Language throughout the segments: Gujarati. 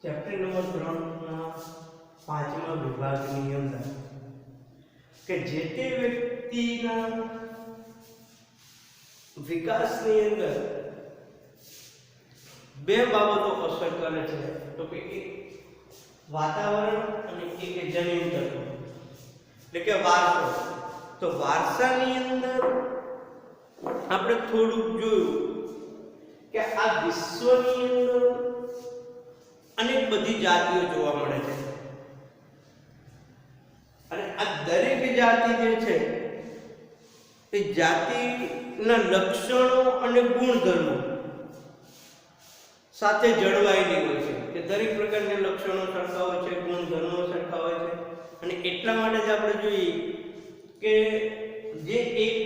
ચેપ્ટર નંબર 3 ના 5મા વિભાગની અંદર કે જે તે વ્યક્તિના વિકાસની અંદર બે બાબતો અસર કરે છે, તો કે એક વાતાવરણ અને એક જનીન તત્વ એટલે કે વારસો. તો વારસાની અંદર આપણે થોડુંક જોયું કે આ વિશ્વની અંદર અનેક બધી જાતિઓ જોવા મળે છે અને આ દરેક જાતિ જે છે એ જાતિના લક્ષણો અને ગુણધર્મો સાથે જળવાયેલી હોય છે કે દરેક પ્રકારના લક્ષણો સરખા હોય છે, ગુણધર્મો સરખા હોય છે. અને એટલા માટે જ આપણે જોઈએ કે જે એક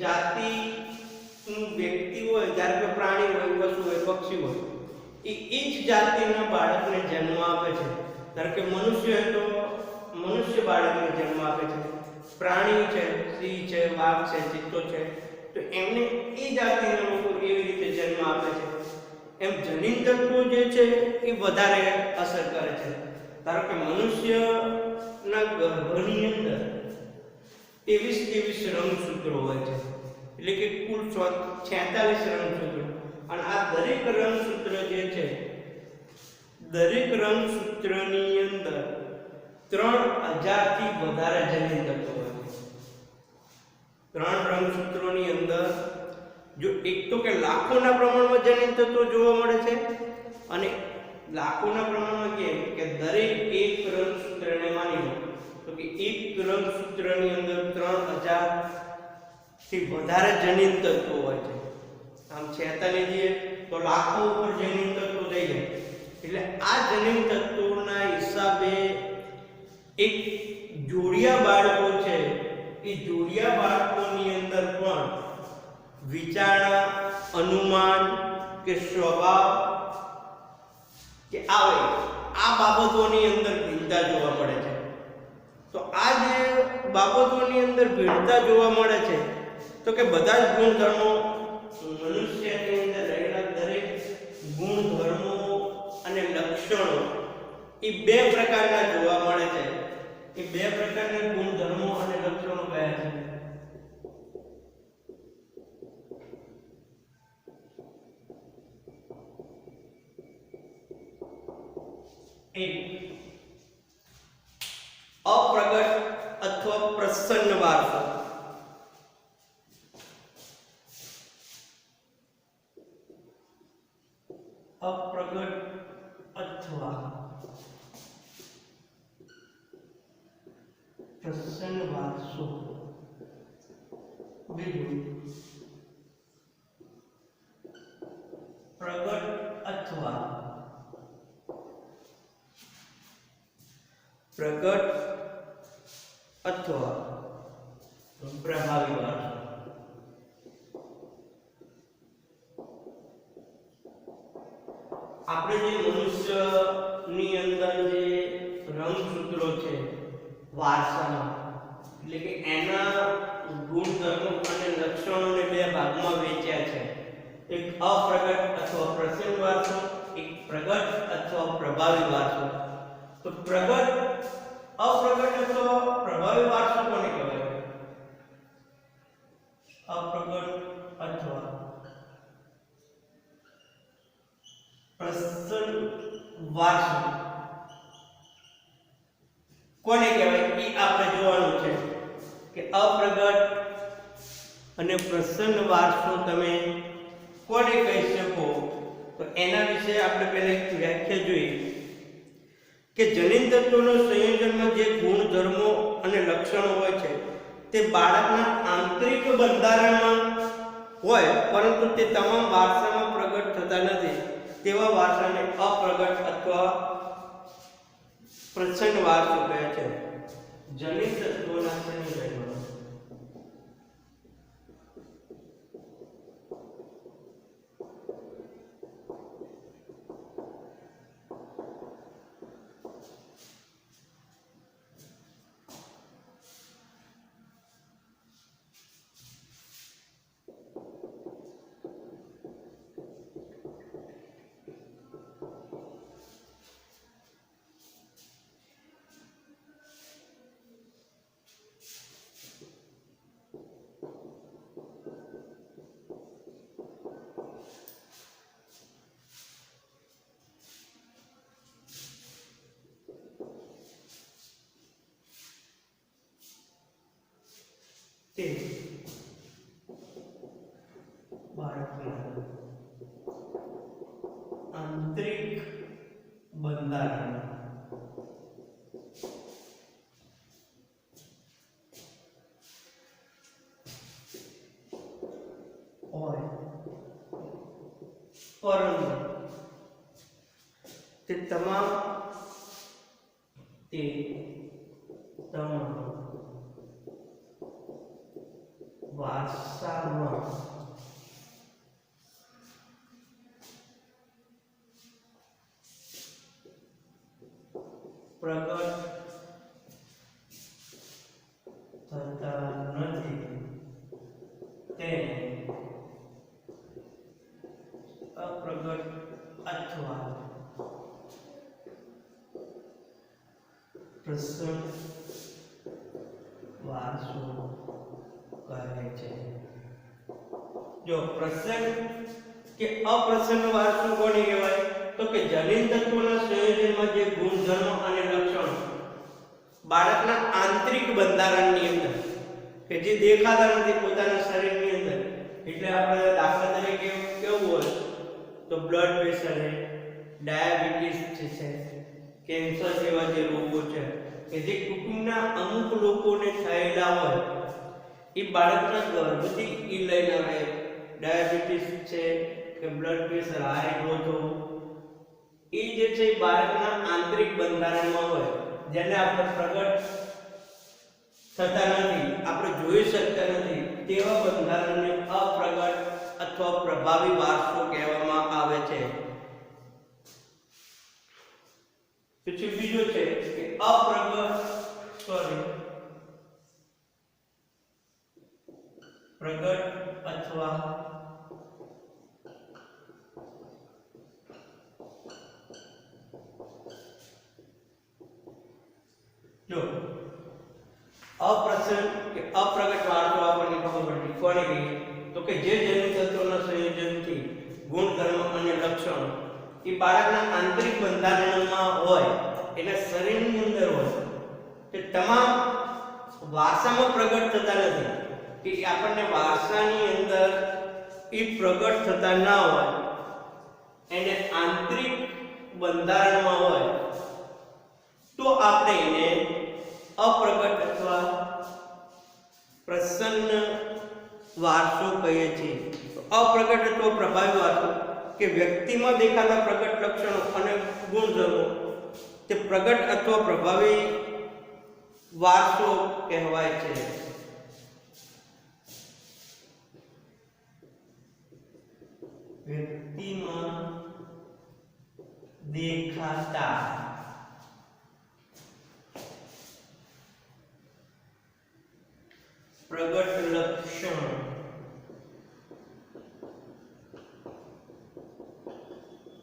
જાતિનું વ્યક્તિ હોય, જ્યારે કે પ્રાણી હોય, પશુ હોય, પક્ષી હોય, એ જ જાતિના બાળકને જન્મ આપે છે. ધારો કે મનુષ્ય તો મનુષ્ય બાળકને જન્મ આપે છે, પ્રાણી છે, સિંહ છે, વાઘ છે, ચિત્તો છે, તો એમને એ જાતિના લોકો એવી રીતે જન્મ આપે છે. એમ જનીન તત્વો જે છે એ વધારે અસર કરે છે. ધારો કે મનુષ્યના ગર્ભની અંદર 23 રંગસૂત્રો હોય છે, એટલે કે કુલ 46 રંગસૂત્રો. અને આ દરેક રંગસૂત્ર જે છે, દરેક રંગસૂત્રની અંદર 3000 થી વધારે જનીન તત્વો હોય છે. 3 રંગસૂત્રોની અંદર જો એક તો કે લાખોના પ્રમાણમાં જનીન તત્વો જોવા મળે છે, અને લાખોના પ્રમાણમાં કે દરેક એક રંગસૂત્રને માની લો તો કે એક રંગસૂત્રની અંદર 3000 થી વધારે જનીન તત્વો હોય છે. આમ 46 લઈએ તો લાખો ઉપર જનીન તત્વો થઈ જાય. એટલે આ જનીન તત્વોના હિસાબે એક જોડિયા બાળકો છે, એ જોડિયા બાળકોની અંદર પણ વિચારણા, અનુમાન કે સ્વભાવ કે આવે આ બાબતોની અંદર ભિન્નતા જોવા મળે છે. તો આ જે બાબતોની અંદર ભિન્નતા જોવા મળે છે, તો કે બધા જ ગુણધર્મો મનુષ્યની અંદર રહેલા દરેક ગુણધર્મો અને લક્ષણો એ બે પ્રકારના જોવા મળે છે. એ બે પ્રકારના ગુણધર્મો અને લક્ષણો કયા છે? એક અપ્રગટ અથવા પ્રસન્ન વારસો. અપ્રગટ અથવા પ્રસન્ન વારસો. બીજું પ્રગટ અથવા પ્રભાવી વારસો. આપણે જે મનુષ્યની અંદર જે રંગસૂત્રો છે વારસાના, એટલે કે એના ગુણધર્મો અને લક્ષણોને બે ભાગમાં વહેંચ્યા છે. એક અપ્રગટ અથવા પ્રસન્ન વારસો, એક પ્રગટ અથવા પ્રભાવી વારસો. તો અપ્રગટ અથવા પ્રભાવી વારસો કોને કહેવાય? અપ્રગટ અથવા પ્રસન્ન વારસો કોને કહેવાય એ આપણે જોવાનું છે કે અપ્રગટ અને પ્રસન્ન વારસો તમે કોને કહી શકો. તો એના વિશે આપણે પહેલા એક વ્યાખ્યા જોઈએ કે જનીન તત્વોના સંયોજનમાં જે ગુણધર્મો અને લક્ષણો હોય છે તે બાળકના આંતરિક બંધારણમાં હોય, પરંતુ તે તમામ વારસામાં પ્રગટ થતા નથી. તેવા વારસાને અપ્રગટ અથવા પ્રસન્ન વારસો કહે છે. જનીન તત્વોના સંયોજનમાં તે બાળકના આંતરિક બંધારણ હોય, પરંતુ તે તમામ વારસામાં પ્રગટ થતા નથી, તેને અપ્રગટ અથવા પ્રસન્ન વારસો કહે છે. જો પ્રસન્ન કે અપ્રસન્ન વારસો કોને કહેવાય? તો કે જનીન તત્વોના સંયોજનમાં જે ગુણધર્મો અને લક્ષણો બાળકના આંતરિક બંધારણની અંદર કે જે દેખાતા નથી પોતાના શરીરની અંદર, એટલે આપણે દાખલા તરીકે કેવું હોય તો બ્લડ પ્રેશર છે, ડાયાબિટીસ છે, કેન્સર જેવા જે રોગો છે કે જે કુટુંબના અમુક લોકોને થયેલા હોય, એ બાળકના ગર્ભથી ઈ લઈને આવે. ડાયાબિટીસ છે કે બ્લડ પ્રેશર હાઈ લો તો એ જે છે બાળકના આંતરિક બંધારણમાં હોય, જેને આપણે પ્રગટ થતા નથી, આપણે જોઈ શકતા નથી, તેવા બંધારણને અપ્રગટ અથવા પ્રભાવી વારસો કહેવામાં આવે છે. પછી બીજો છે કે પ્રગટ અથવા જો અપ્રસન્ન કે અપ્રગટ વારસો આપણને ખબર પડી કોને કહીએ? તો કે જે જનીન તત્વોના સંયોજનથી ગુણધર્મ અને લક્ષણો એ બાળકના આંતરિક બંધારણમાં હોય, એના શરીરની અંદર હોય, તે તમામ વારસામાં પ્રગટ થતા નથી, કે આપણને વારસાની અંદર એ પ્રગટ થતા ના હોય, એને આંતરિક બંધારણમાં હોય, તો આપણે એને અપ્રગટ અથવા પ્રસન્ન વારસો કહીએ છીએ. અપ્રગટ અથવા પ્રભાવી વારસો કે વ્યક્તિમાં દેખાતા પ્રગટ લક્ષણો અને ગુણધર્મો તે પ્રગટ અથવા પ્રભાવી વારસો કહેવાય છે. વ્યક્તિમાં દેખાતા પ્રગટ લક્ષણ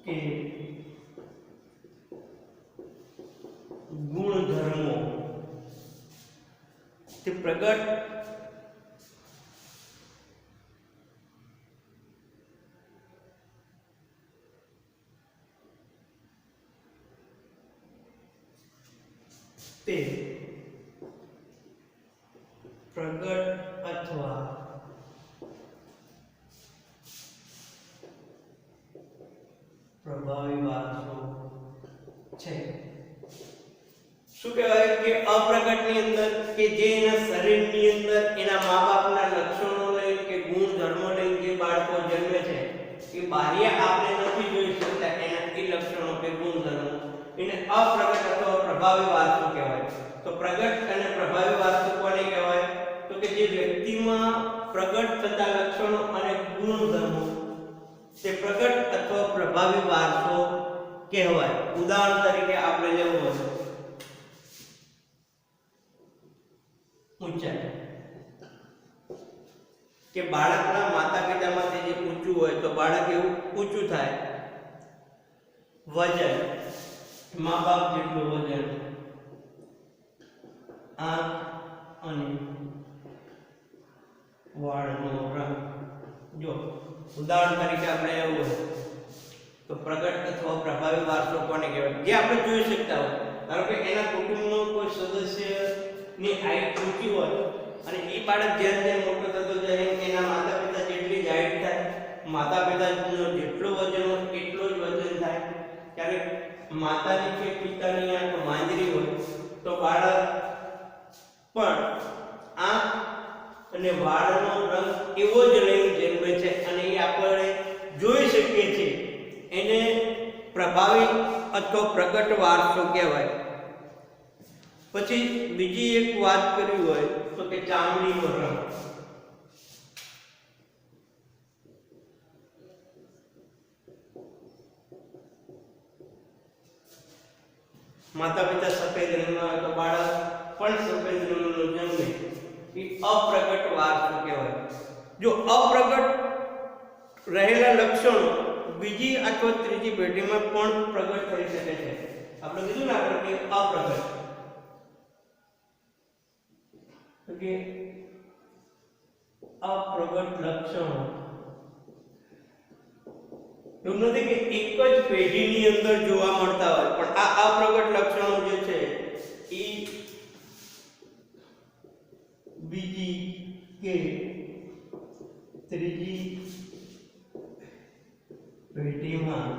કે ગુણધર્મો તે પ્રગટ તે પ્રગટ અથવા પ્રભાવી વારસો છે. શું કહેવાય કે અપ્રગટની અંદર કે જે એના શરીરની અંદર એના મા-બાપના લક્ષણો લઈ કે ગુણધર્મો લઈ જે બાળકો જન્મે છે એ બાહ્ય આપણે નથી જોઈ શકતા, એના એ લક્ષણો કે ગુણધર્મો એને અપ્રગટ અથવા પ્રભાવી વારસો કહેવાય. તો પ્રગટ અને પ્રભાવી વારસો કોને કહેવાય? તો કે જે વ્યક્તિમાં પ્રગટ થતા લક્ષણો અને ગુણધર્મો તે પ્રગટ અથવા પ્રભાવી વારસો કહેવાય. ઉદાહરણ તરીકે આપણે લેવું હોય ઊંચાઈ, કે બાળકના માતા પિતામાંથી જે ઊંચું હોય તો બાળક એવું ઊંચું થાય. વજન, મા બાપ જેટલું વજન, આંખ અને વાળનો રંગ. જો ઉદાહરણ તરીકે આપણે એવું હોય તો પ્રગટ અથવા પ્રભાવી વારસો કોને કહેવાય? જે આપણે જોઈ શકતા હોય. ધારો કે એના કુટુંબનો કોઈ સદસ્ય ની હાઈટ ઊંચી હોય અને એ બાળક જેમ જેમ મોટો થતો જાય એના માતા પિતા જેટલી જ હાઈટ થાય, માતા પિતાનો જેટલું વજન હોય એટલું જ વજન થાય. ત્યારે માતાની કે પિતાની આંખ માંજરી હોય તો બાળક પણ આંખ અને વાળનો રંગ એવો જ લઈને જન્મે છે અને એ આપણે જોઈ શકીએ છીએ. એને પ્રભાવિત અથવા પ્રગટ વારસો કહેવાય. પછી બીજી એક વાત કરવી હોય તો કે ચામડીનો રંગ. માતા પિતા સફેદ રંગના હોય તો બાળક પણ સફેદ રંગનો જન્મે. એ અપ્રગટ વારસો કહેવાય. જો અપ્રગટ રહેલા લક્ષણો બીજી અથવા ત્રીજી પેઢીમાં પણ પ્રગટ થઈ શકે છે. આપણે કીધું ને આપણે કે અપ્રગટ કે અપ્રગટ લક્ષણો એવું નથી કે એક જ પેઢીની અંદર જોવા મળતા હોય, પણ આ અપ્રગટ લક્ષણો જે છે એ બીજી કે ત્રીજી પેઢીમાં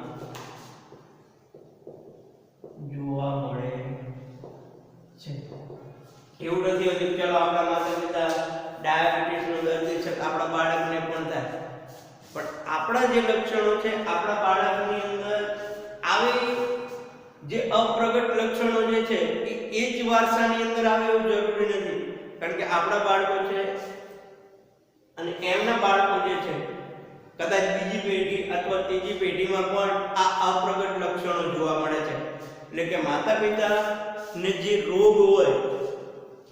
જોવા મળે છે. એવું નથી હોતું ચાલો આપણા માતા પિતા ડાયાબિટીસનો દર્દી છે આપણા બાળકને પણ થાય, પણ આપણા જે લક્ષણો છે આપણા બાળકની અંદર આવે જે અપ્રગટ લક્ષણો જે છે એ જ વારસાની અંદર આવે એવું જરૂરી નથી. કારણ કે આપણા બાળકો છે અને એમના બાળકો જે છે કદાચ બીજી પેઢી અથવા ત્રીજી પેઢીમાં પણ આ અપ્રગટ લક્ષણો જોવા મળે છે. એટલે કે માતા પિતાને જે રોગ હોય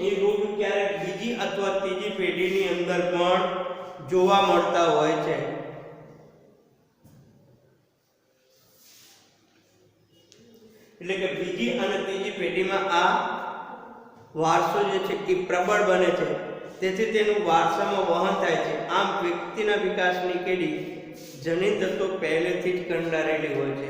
એ રોગ ક્યારેક બીજી અથવા ત્રીજી પેઢીની અંદર પણ જોવા મળતા હોય છે. એટલે કે બીજી અને ત્રીજી પેઢીમાં આ વારસો જે છે એ પ્રબળ બને છે, તેથી તેનું વારસામાં વહન થાય છે. આમ વ્યક્તિના વિકાસની કડી જનીન તત્વો પહેલેથી જ કંડારેલી હોય છે.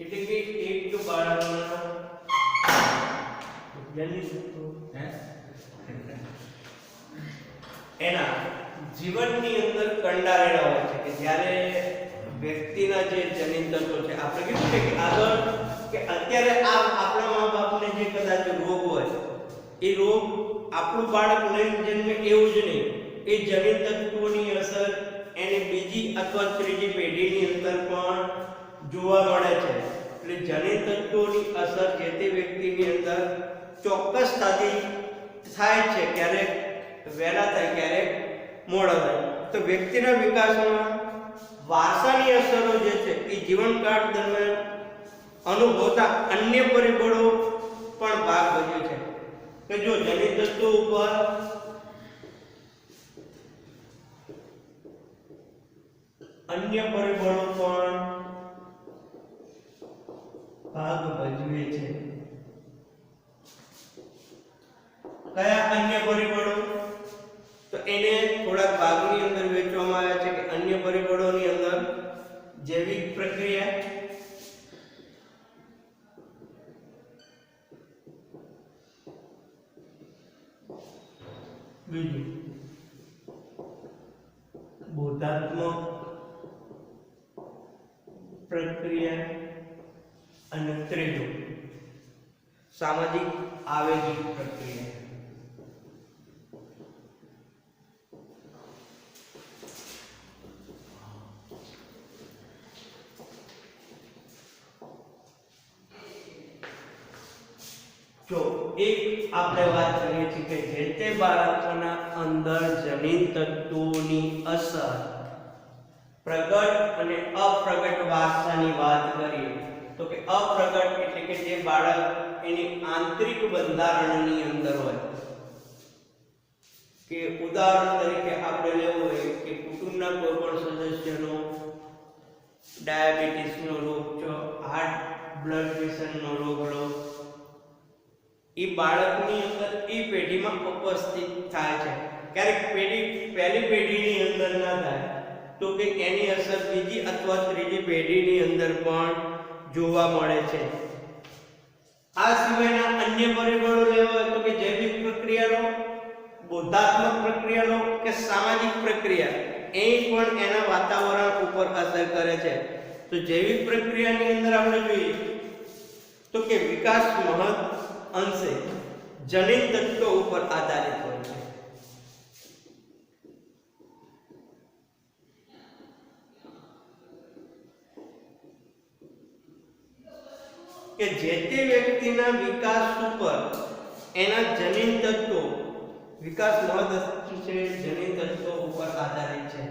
એટલે કે એક બાળકના એના જીવનની અંદર કંડારેલા હોય છે કે જ્યારે વ્યક્તિના જે જનીન તત્વો છે આપણે કીધું છે કે આગળ કે અત્યારે આ આપણા મા બાપને જે કદાચ રોગ હોય એ રોગ આપણું બાળક લઈને જન્મે એવું જ નહીં, એ જનીન તત્વોની અસર એની બીજી અથવા ત્રીજી પેઢીની અંદર પણ જોવા મળે છે. એટલે જનીન તત્વોની અસર જે તે વ્યક્તિની અંદર ચોક્કસ થાય છે, ક્યારેક વહેલા થાય ક્યારેક મોડા થાય. તો વ્યક્તિના વિકાસમાં વારસાની અસરો જે છે એ જીવનકાળ દરમિયાન અનુભવતા અન્ય પરિબળો પણ ભાગ ભજવે છે. કે જો જનીન તત્વો ઉપર અન્ય પરિબળો પણ ભાગ ભજવે છે. કયા અન્ય પરિબળો? તો એને થોડાક ભાગની અંદર વહેંચવામાં આવ્યા છે કે અન્ય પરિબળોની અંદર જૈવિક પ્રક્રિયા, બીજું બોધાત્મક પ્રક્રિયા અને ત્રીજું સામાજિક આવેગિક પ્રક્રિયા. જો એક આપણે વાત કરીએ છીએ કે જે તે બાળકોના અંદર જનીન તત્વોની અસર પ્રગટ અને અપ્રગટ વારસાની વાત કરીએ તો કે અપ્રગટ એટલે કે જે બાળક એની આંતરિક બંધારણની અંદર હોય, કે ઉદાહરણ તરીકે આપણે લેવું હોય કે કુટુંબના કોઈ પણ સદસ્યનો ડાયાબિટીસનો રોગ છે, હાર્ટ બ્લડ પ્રેશરનો રોગ લો, એ બાળકની અંદર એ પેઢીમાં ઉપસ્થિત થાય છે. ક્યારેક પહેલી પેઢીની અંદર ના થાય તો કે એની અસર બીજી અથવા ત્રીજી પેઢીની અંદર પણ જોવા મળે છે. આ સિવાયના અન્ય પરિબળો લેવા હોય તો કે જૈવિક પ્રક્રિયાનો, બોધાત્મક પ્રક્રિયાનો કે સામાજિક પ્રક્રિયા એ પણ એના વાતાવરણ ઉપર અસર કરે છે. તો જૈવિક પ્રક્રિયાની અંદર આપણે જોઈએ તો કે વિકાસ મહદ અંશે જનીન તત્વો ઉપર આધારિત હોય છે. કે જે તે વ્યક્તિના વિકાસ ઉપર એના જનીન તત્વો, વિકાસ મહદ અંશે જનીન તત્વો ઉપર આધારિત છે.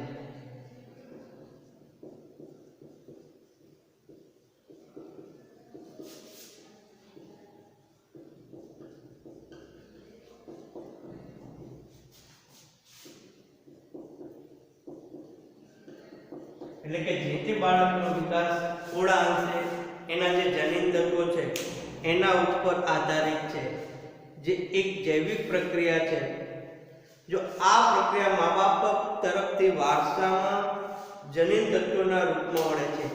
એટલે કે જે તે બાળકનો વિકાસ થોડા અંશે એના જે જનીન તત્વો છે એના ઉપર આધારિત છે, જે એક જૈવિક પ્રક્રિયા છે. જો આ પ્રક્રિયા મા બાપ તરફથી વારસામાં જનીન તત્વોના રૂપમાં મળે છે,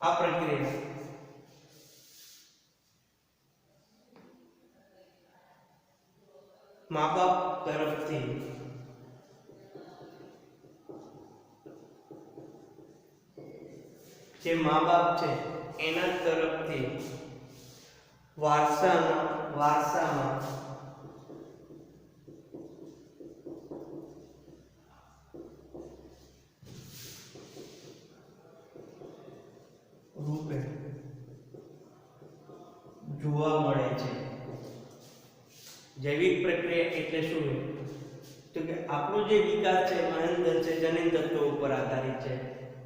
આ પ્રક્રિયા મા બાપ તરફથી જે મા બાપ છે એના તરફથી વારસામાં રૂપે જોવા મળે છે. જૈવિક પ્રક્રિયા એટલે શું? તો કે આપણો જે વિકાસ છે મહેન્દ્ર છે જનીન તત્વો ઉપર આધારિત છે,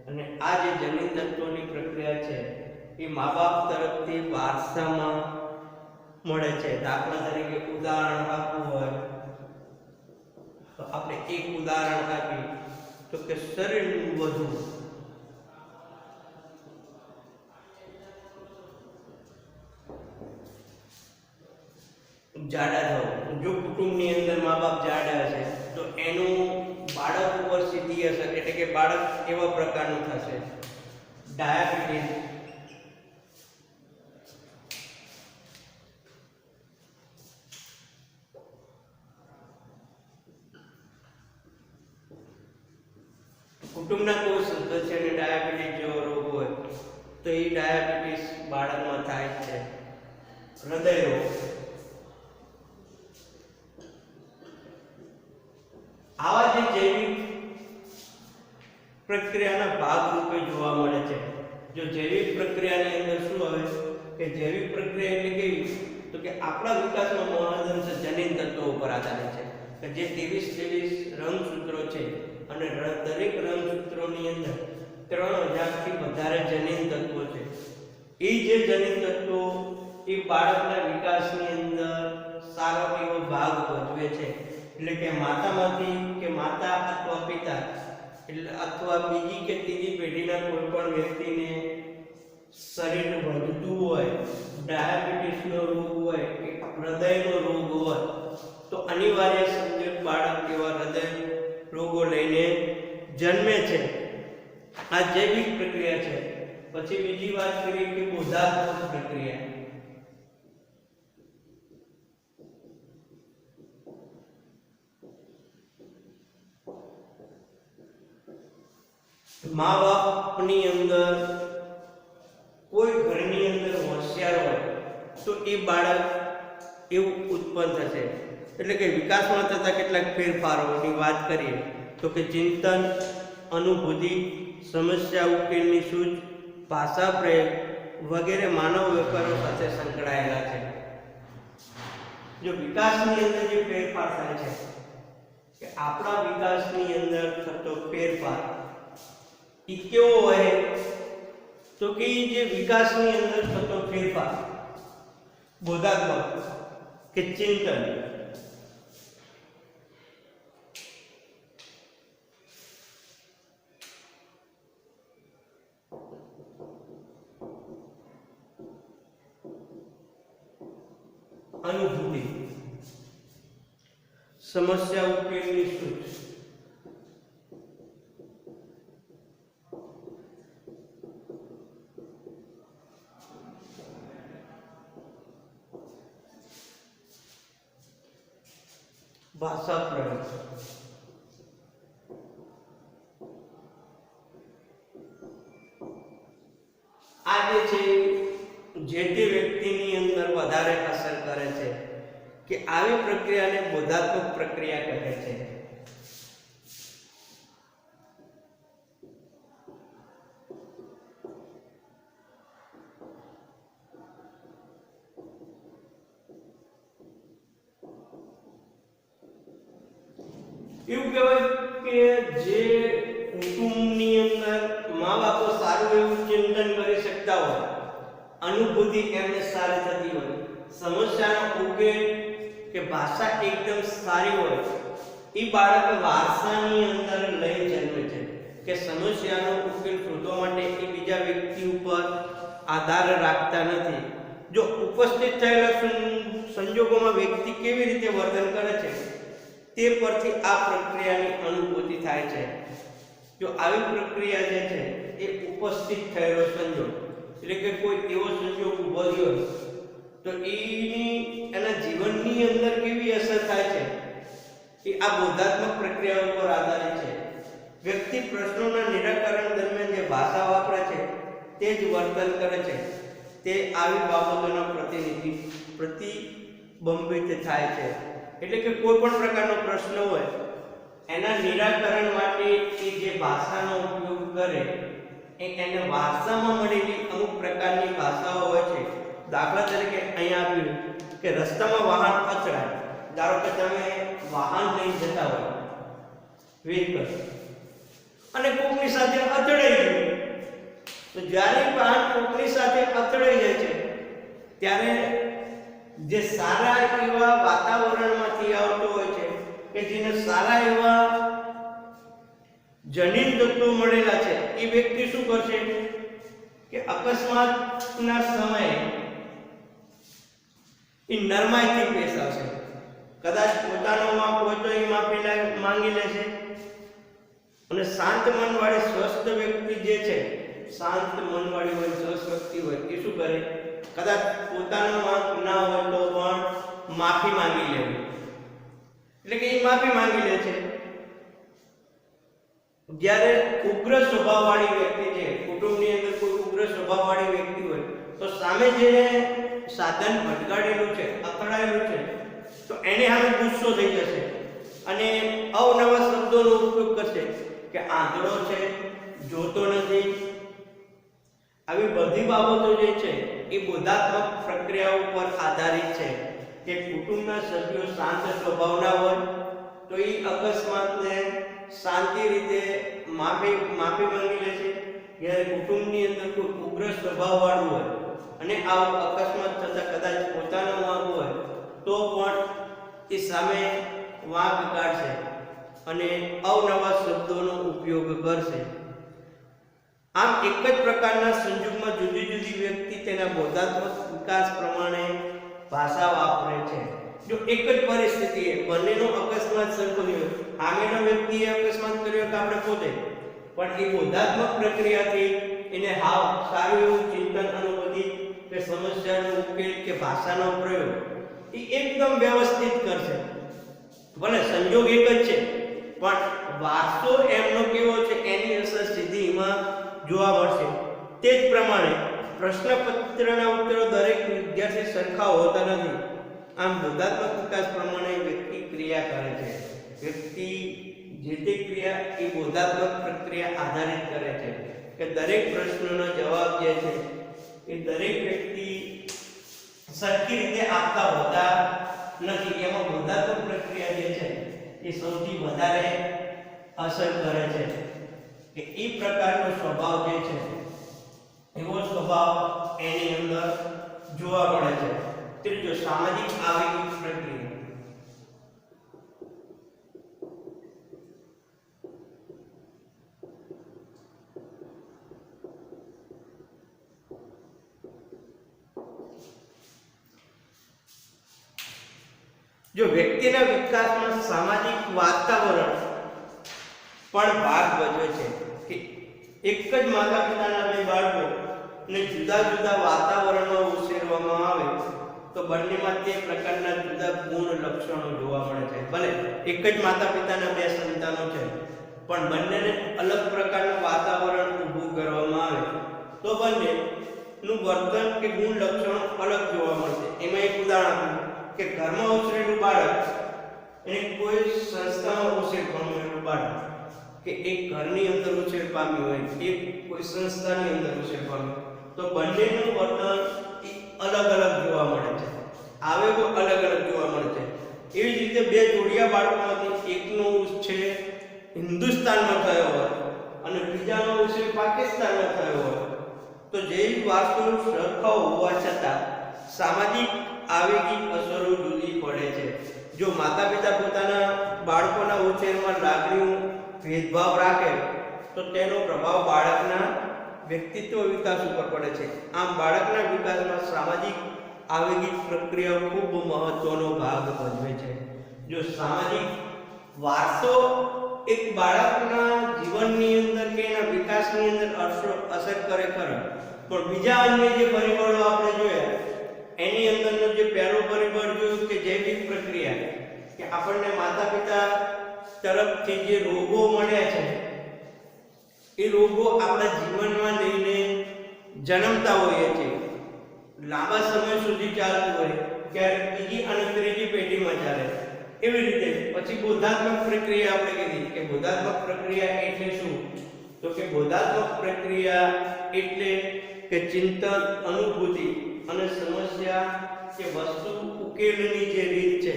અને આ જે જનીન તત્વોની પ્રક્રિયા છે એ મા બાપ તરફથી વારસામાં મળે છે. દાખલા તરીકે ઉદાહરણ આપવું હોય તો આપણે એક ઉદાહરણ આપીએ તો કે શરીરનું વજન જાડા થવું. જો કુટુંબની અંદર મા બાપ જાડા છે તો એનું બાળક ઉપર સીધી અસર, એટલે કે બાળક એવા પ્રકારનું થશે. ડાયાબિટીસ, કુટુંબના કોઈ સદસ્યને ડાયાબિટીસ જેવો રોગ હોય તો એ ડાયાબિટીસ બાળકમાં થાય છે. હૃદય રોગ, આવા જે જૈવિક પ્રક્રિયાના ભાગ રૂપે જોવા મળે છે. જો જૈવિક પ્રક્રિયાની અંદર શું આવે કે જૈવિક પ્રક્રિયા એટલે કેવી તો કે આપણા વિકાસમાં મહદઅંશે જનીન તત્વો ઉપર આધારિત છે. કે જે 23 રંગસૂત્રો છે અને દરેક રંગસૂત્રોની અંદર 3000 થી વધારે જનીન તત્વો છે. એ જે જનીન તત્વો એ બાળકના વિકાસની અંદર સારો એવો ભાગ ભજવે છે. એટલે કે માતામાંથી કે માતા અથવા પિતા એટલે અથવા બીજી કે ત્રીજી પેઢીના કોઈ પણ વ્યક્તિને શરીર વધતું હોય, ડાયાબિટીસનો રોગ હોય કે હૃદયનો રોગ હોય તો અનિવાર્ય સંજોગ બાળક એવા હૃદય રોગો લઈને જન્મે છે. આ જૈવિક પ્રક્રિયા છે. પછી બીજી વાત કરીએ કે બોધાત્મક પ્રક્રિયા. મા બાપની અંદર કોઈ ઘરની અંદર હોશિયાર હોય તો એ બાળક એવું ઉત્પન્ન થશે. એટલે કે વિકાસમાં થતા કેટલાક ફેરફારોની વાત કરીએ તો કે ચિંતન, અનુભૂતિ, સમસ્યા ઉકેલની સૂઝ, ભાષા પ્રયોગ વગેરે માનવ વેપારો સાથે સંકળાયેલા છે. જો વિકાસની અંદર જે ફેરફાર થાય છે કે આપણા વિકાસની અંદર થતો ફેરફાર એ કેવો હોય તો કે જે વિકાસની અંદર થતો ફેરફાર બોધાત્મક કે ચિંતન अनुभूति समस्या उकेलनी सूच भाषा प्रयोग आज જે તે વ્યક્તિની અંદર વધારે અસર કરે છે કે આવી પ્રક્રિયાને બોધાત્મક પ્રક્રિયા કહે છે. એવું કહેવાય કે જે કુટુંબની અંદર મા બાપો સારું એવું ચિંતન કરી શકતા હોય, અનુભૂતિ એમને સારી થતી હોય, સમસ્યાનો ઉકેલ કે ભાષા એકદમ સારી હોય, એ બાળક વારસાની અંદર લઈ જન્મે છે કે સમસ્યાનો ઉકેલ શોધવા માટે એ બીજા વ્યક્તિ ઉપર આધાર રાખતા નથી. જો ઉપસ્થિત થયેલા સંજોગોમાં વ્યક્તિ કેવી રીતે વર્તન કરે છે તે પરથી આ પ્રક્રિયાની અનુભૂતિ થાય છે. જો આવી પ્રક્રિયા જે છે એ ઉપસ્થિત થયેલો સંજોગ એટલે કે કોઈ એવો સંજોગ ઉભો થયો તો એના જીવનની અંદર કેવી અસર થાય છે એ આ બોધાત્મક પ્રક્રિયા ઉપર આધારિત છે. વ્યક્તિ પ્રશ્નોના નિરાકરણ દરમિયાન જે ભાષા વાપરે છે તે જ વર્તન કરે છે, તે આવી બાબતોના પ્રતિબંબિત થાય છે. એટલે કે કોઈ પણ પ્રકારનો પ્રશ્ન હોય એના નિરાકરણ માટે એ જે ભાષાનો ઉપયોગ કરે એને વારસામાં મળેલી અમુક પ્રકારની ભાષાઓ હોય છે. દાખલા તરીકે અહીંયા આપ્યું કે રસ્તામાં વાહન અચળાય. ધારો કે તમે વાહન લઈ જતા હોય વ્હીકલ અને કોકની સાથે અથડાઈ ગયું, તો જ્યારે વાહન કોકની સાથે અથડાઈ જાય છે ત્યારે જે સારા એવા વાતાવરણમાંથી આવતો હોય છે કે જેને સારા એવા જનીન તત્વો મળેલા છે, એ વ્યક્તિ શું કરશે કે અકસ્માતના સમયે એ નરમાઈથી પેશ આવશે. કદાચ પોતાનો માપ હોય તો એ માફી માંગી લેશે અને શાંત મનવાળી સ્વસ્થ વ્યક્તિ જે છે, શાંત મનવાળી હોય, સ્વસ્થ વ્યક્તિ હોય, એ શું કરે, કદાચ પોતાનો માપ ના હોય તો પણ માફી માંગી લેવી, એટલે કે એ માફી માંગી લે છે. જ્યારે ઉગ્ર સ્વભાવવાળી વ્યક્તિ છે, કુટુંબની અંદર કોઈ ઉગ્ર સ્વભાવવાળી વ્યક્તિ હોય તો સામે જેને સાધન ભટકાડેલું છે, અથડાયેલું છે, તો એને સામે ગુસ્સો થઈ જશે અને અવનવા શબ્દોનો ઉપયોગ કરશે કે આંધળો છે, જોતો નથી. આવી બધી બાબતો જે છે એ બોધાત્મક પ્રક્રિયા ઉપર આધારિત છે કે કુટુંબના સભ્યો શાંત સ્વભાવના હોય તો એ અકસ્માતને શાંતિ રીતે માફી માંગી લે છે. જ્યારે કુટુંબની અંદર કોઈ ઉગ્ર સ્વભાવવાળું હોય અને આવો અકસ્માત થતાં કદાચ પોતાનો વાંક હોય તો પણ એ સામે વાંક કાઢશે અને અવનવા શબ્દોનો ઉપયોગ કરશે. આમ એક જ પ્રકારના સંજોગમાં જુદી જુદી વ્યક્તિ તેના બોધાત્મક વિકાસ પ્રમાણે ભાષા વાપરે છે. જો એક જ પરિસ્થિતિએ બંનેનો અકસ્માત સરખો થયો, સામેનો વ્યક્તિએ અકસ્માત કર્યો કે આપણે પોતે, પણ એ બોધાત્મક પ્રક્રિયાથી એને હાવ સારું એવું ચિંતન, અનુભૂતિ કે સમસ્યાનો ઉકેલ કે ભાષાનો પ્રયોગ એ એકદમ વ્યવસ્થિત કરશે. ભલે સંજોગ એક જ છે પણ વારસો એમનો કેવો છે એની અસર સીધી એમાં જોવા મળશે. તે જ પ્રમાણે પ્રશ્નપત્રના ઉત્તરો દરેક વિદ્યાર્થી સરખા હોતા નથી. આમ બોધાત્મક વિકાસ પ્રમાણે વ્યક્તિ ક્રિયા કરે છે. વ્યક્તિ જે તે ક્રિયા એ બોધાત્મક પ્રક્રિયા આધારિત કરે છે કે દરેક પ્રશ્નનો જવાબ જે છે એ દરેક વ્યક્તિ સરખી રીતે આપતા હોતા નથી, એમાં બોધાત્મક પ્રક્રિયા જે છે એ સૌથી વધારે અસર કરે છે કે એ પ્રકારનો સ્વભાવ જે છે એવો સ્વભાવ એની અંદર જોવા મળે છે. ત્રીજો, સામાજિક આવેગિક પ્રક્રિયા. જો વ્યક્તિના વિકાસમાં સામાજિક વાતાવરણ પણ ભાગ ભજવે છે કે એક જ માતા પિતાના બે બાળકોને જુદા જુદા વાતાવરણમાં ઉછેરવામાં આવે તો બંનેમાં તે પ્રકારના જુદા ગુણ લક્ષણો જોવા મળે છે. ભલે એક જ માતા પિતાના બે સંતાનો છે પણ બંનેને અલગ પ્રકારનું વાતાવરણ ઊભું કરવામાં આવે તો બંનેનું વર્તન કે ગુણ લક્ષણો અલગ જોવા મળશે. એમાં એક ઉદાહરણ આપું કે ઘરમાં ઉછરેલું બાળક અને કોઈ સંસ્થામાં ઉછેર પામેલું બાળક, કે એક ઘરની અંદર ઉછેર પામ્યું હોય, એક કોઈ સંસ્થાની અંદર ઉછેર પામ્યું, તો બંનેનું વર્તન અલગ અલગ જોવા મળે છે, આવેગો અલગ અલગ જોવા મળે છે. એવી જ રીતે બે જોડિયા બાળકોમાંથી એકનો ઉછેર હિન્દુસ્તાનમાં થયો હોય અને બીજાનો ઉછેર પાકિસ્તાનમાં થયો હોય તો જૈવિક વાસ્તુ સરખા હોવા છતાં સામાજિક આવેગિક અસરો જુદી પડે છે. જો માતા પિતા પોતાના બાળકોના ઉછેરમાં લાગણીઓ ભેદભાવ રાખે તો તેનો પ્રભાવ બાળકના વ્યક્તિત્વ વિકાસ ઉપર પડે છે. આમ બાળકના વિકાસમાં સામાજિક આવેગિક પ્રક્રિયા ખૂબ મહત્વનો ભાગ ભજવે છે. જો સામાજિક વારસો એક બાળકના જીવનની અંદર કે એના વિકાસની અંદર અસર કરે ખરો, પણ બીજા અન્ય જે પરિબળો આપણે જોયા એની અંદરનો જે પહેલો પરિબળ જોયું કે જૈવિક પ્રક્રિયા, કે આપણને માતા પિતા તરફથી જે રોગો મળ્યા છે એ રોગો આપણા જીવનમાં લઈને જન્મતા હોઈએ છીએ, લાંબા સમય સુધી ચાલતું હોય, ક્યારેક બીજી અને ત્રીજી પેઢીમાં ચાલે. એવી રીતે પછી બોધાત્મક પ્રક્રિયા આપણે કીધી કે બોધાત્મક પ્રક્રિયા એટલે શું? તો કે બોધાત્મક પ્રક્રિયા એટલે કે ચિંતન, અનુભૂતિ અને સમસ્યા કે વસ્તુ ઉકેલની જે રીત છે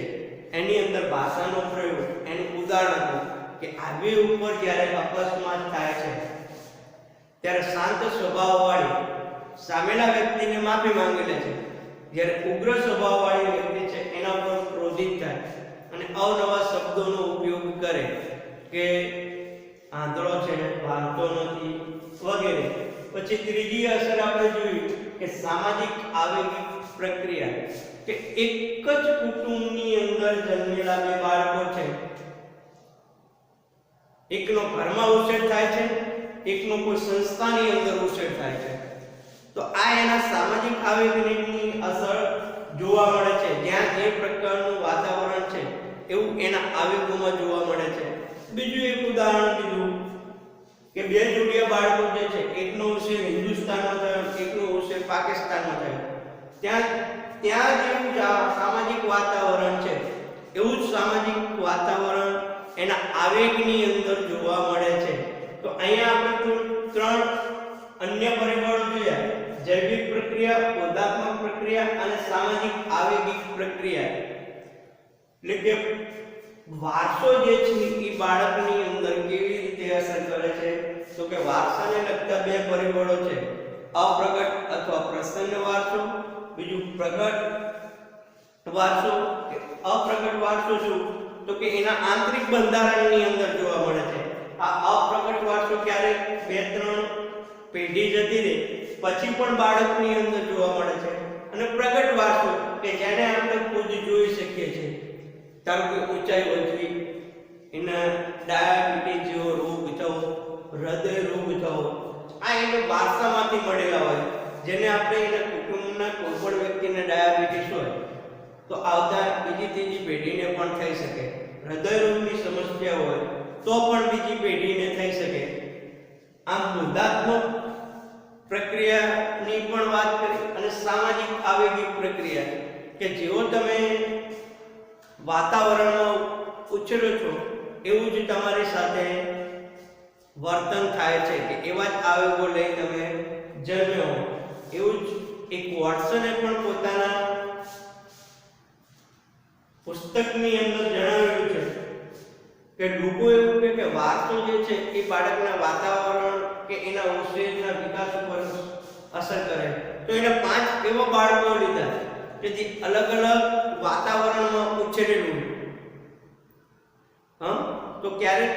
એની અંદર ભાષાનો પ્રયોગ. એનું ઉદાહરણ આપો કે હાઈવે ઉપર જ્યારે અકસ્માત થાય છે ત્યારે શાંત સ્વભાવવાળી સામેના વ્યક્તિને માફી માંગી લે છે, જ્યારે ઉગ્ર સ્વભાવવાળી વ્યક્તિ છે એના ઉપર ક્રોધિત થાય અને અવનવા શબ્દોનો ઉપયોગ કરે કે આંધળો છે, વાંધો નથી વગેરે. પછી ત્રીજી અસર આપણે જોઈ કે સામાજિક આવેગિક પ્રક્રિયા, કે એક જ કુટુંબની અંદર જન્મેલા બે બાળકો છે, એકનો ઘરમાં ઉછેર થાય છે, એકનો કોઈ સંસ્થાની અંદર ઉછેર થાય છે, તો આ એના સામાજિક આવેગની અસર જોવા મળે છે. જ્યાં જે પ્રકારનું વાતાવરણ છે એવું એના આવેગોમાં જોવા મળે છે. બીજું એક ઉદાહરણ દીધું કે બે જોડિયા બાળકો જે છે એકનો ઉછેર હિન્દુસ્તાનમાં થયો, એકનો ઉછેર પાકિસ્તાનમાં થયો, ત્યાં જેવું સામાજિક વાતાવરણ છે એવું જ સામાજિક વાતાવરણ એના આવેગની અંદર જોવા મળે છે. તો અહીંયા આપણે ત્રણ અન્ય પરિબળો જોયા: જૈવિક પ્રક્રિયા, બોધાત્મક પ્રક્રિયા અને સામાજિક આવેગિક પ્રક્રિયા. એટલે કે વારસો જે છે એ બાળકની અંદર કેવી રીતે અસર કરે છે? તો કે વારસાને લગતા બે પરિબળો છે: અપ્રગટ અથવા પ્રસન્ન વારસો, બીજું પ્રગટ વારસો. અપ્રગટ વારસો શું? તો કે એના આંતરિક બંધારણની અંદર જોવા મળે છે. આ અપ્રગટ વારસો ક્યારેક 2-3 પેઢી જતી રહે પછી પણ બાળકની અંદર જોવા મળે છે. અને પ્રગટ વારસો કે જેને આપણે ખુદ જોઈ શકીએ છીએ, ધારો કે ઊંચાઈ વધવી, એના ડાયાબિટીસ જેવો રોગ થવો, હૃદય રોગ થવો, આ એને વારસામાંથી મળેલા હોય. જેને આપણે એના કુટુંબના કોઈ પણ વ્યક્તિને ડાયાબિટીસ હોય તો આવતા બીજી ત્રીજી પેઢીને પણ થઈ શકે. હૃદય રોગની સમસ્યા હોય તો પણ બીજી પેઢીને થઈ શકે. આમ બોધાત્મક પ્રક્રિયાની પણ વાત કરી અને સામાજિક આવેગિક પ્રક્રિયા, કે જેવો તમે વાતાવરણમાં ઉછરો છો એવું જ તમારી સાથે વર્તન થાય છે, કે એવા જ આવેગો લઈ તમે જન્મ્યો. એવું જ એક વોટસને પણ પોતાના પુસ્તકની અંદર જણાવેલું છે કે ડુકો એવું કહે કે વારસો જે છે એ બાળકના વાતાવરણ કે એના ઉછેરના વિકાસ ઉપર અસર કરે. તો એને 5 એવા બાળકો લીધા કે જે અલગ અલગ વાતાવરણમાં ઉછરેલું. તો ક્યારેક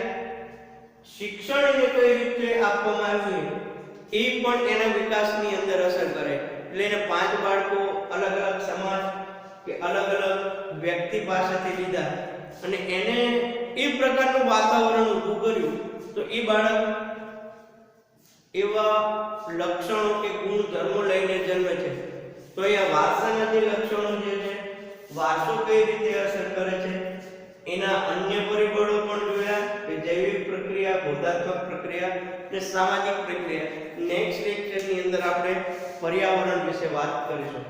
શિક્ષણ એને કઈ રીતે આપવામાં આવ્યું એ પણ એના વિકાસની અંદર અસર કરે. એટલે એને 5 બાળકો અલગ અલગ સમાજ કે અલગ અલગ વ્યક્તિ પાસેથી લીધા અને એને એ પ્રકારનું વાતાવરણ ઊભું કર્યું. તો એ બાળક એવા લક્ષણો કે ગુણધર્મો લઈને જન્મે છે. તો અહીંયા વારસાના જે લક્ષણો જે છે, વારસો કઈ રીતે અસર કરે છે, એના અન્ય પરિબળો પણ જોયા કે જૈવિક પ્રક્રિયા, બોધાત્મક પ્રક્રિયા અને સામાજિક પ્રક્રિયા. નેક્સ્ટ લેક્ચરની અંદર આપણે પર્યાવરણ વિશે વાત કરીશું.